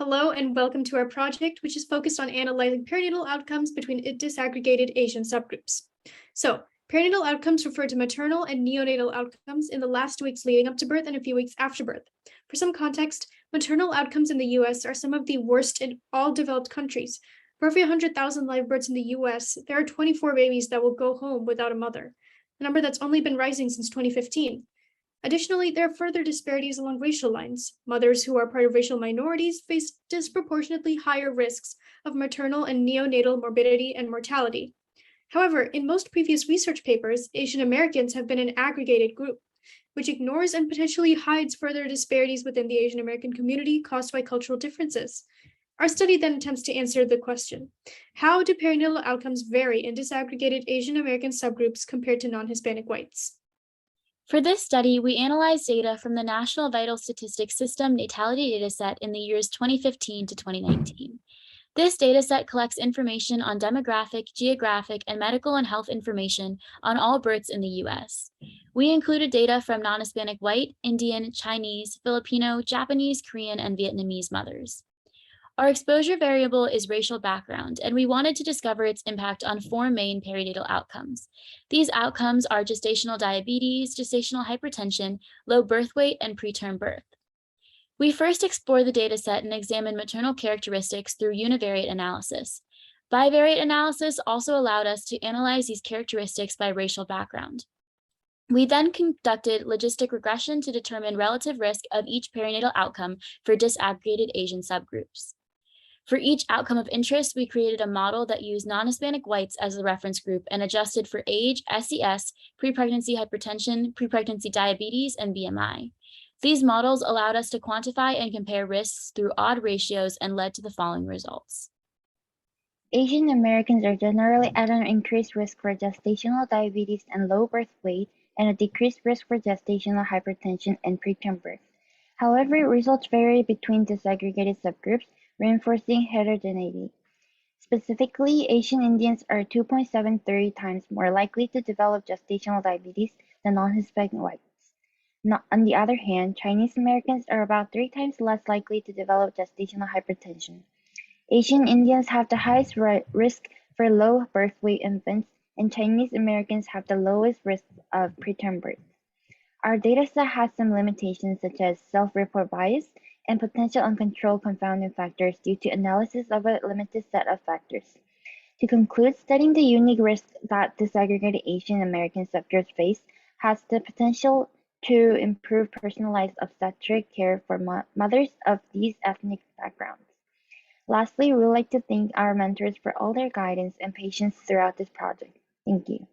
Hello and welcome to our project, which is focused on analyzing perinatal outcomes between disaggregated Asian subgroups. So, perinatal outcomes refer to maternal and neonatal outcomes in the last weeks leading up to birth and a few weeks after birth. For some context, maternal outcomes in the US are some of the worst in all developed countries. For every 100,000 live births in the US, there are 24 babies that will go home without a mother, a number that's only been rising since 2015. Additionally, there are further disparities along racial lines. Mothers who are part of racial minorities face disproportionately higher risks of maternal and neonatal morbidity and mortality. However, in most previous research papers, Asian Americans have been an aggregated group, which ignores and potentially hides further disparities within the Asian American community caused by cultural differences. Our study then attempts to answer the question: how do perinatal outcomes vary in disaggregated Asian American subgroups compared to non-Hispanic whites? For this study, we analyzed data from the National Vital Statistics System natality dataset in the years 2015 to 2019. This dataset collects information on demographic, geographic, and medical and health information on all births in the US. We included data from non-Hispanic white, Indian, Chinese, Filipino, Japanese, Korean, and Vietnamese mothers. Our exposure variable is racial background, and we wanted to discover its impact on four main perinatal outcomes. These outcomes are gestational diabetes, gestational hypertension, low birth weight, and preterm birth. We first explored the dataset and examined maternal characteristics through univariate analysis. Bivariate analysis also allowed us to analyze these characteristics by racial background. We then conducted logistic regression to determine relative risk of each perinatal outcome for disaggregated Asian subgroups. For each outcome of interest, we created a model that used non-Hispanic whites as the reference group and adjusted for age, SES, pre-pregnancy hypertension, pre-pregnancy diabetes, and BMI. These models allowed us to quantify and compare risks through odd ratios and led to the following results. Asian Americans are generally at an increased risk for gestational diabetes and low birth weight, and a decreased risk for gestational hypertension and preterm birth. However, results vary between disaggregated subgroups, reinforcing heterogeneity. Specifically, Asian Indians are 2.73 times more likely to develop gestational diabetes than non-Hispanic whites. On the other hand, Chinese Americans are about 3 times less likely to develop gestational hypertension. Asian Indians have the highest risk for low birth weight infants, and Chinese Americans have the lowest risk of preterm birth. Our dataset has some limitations such as self-report bias and potential uncontrolled confounding factors due to analysis of a limited set of factors. To conclude, studying the unique risks that disaggregated Asian American subgroups face has the potential to improve personalized obstetric care for mothers of these ethnic backgrounds. Lastly, we would like to thank our mentors for all their guidance and patience throughout this project. Thank you.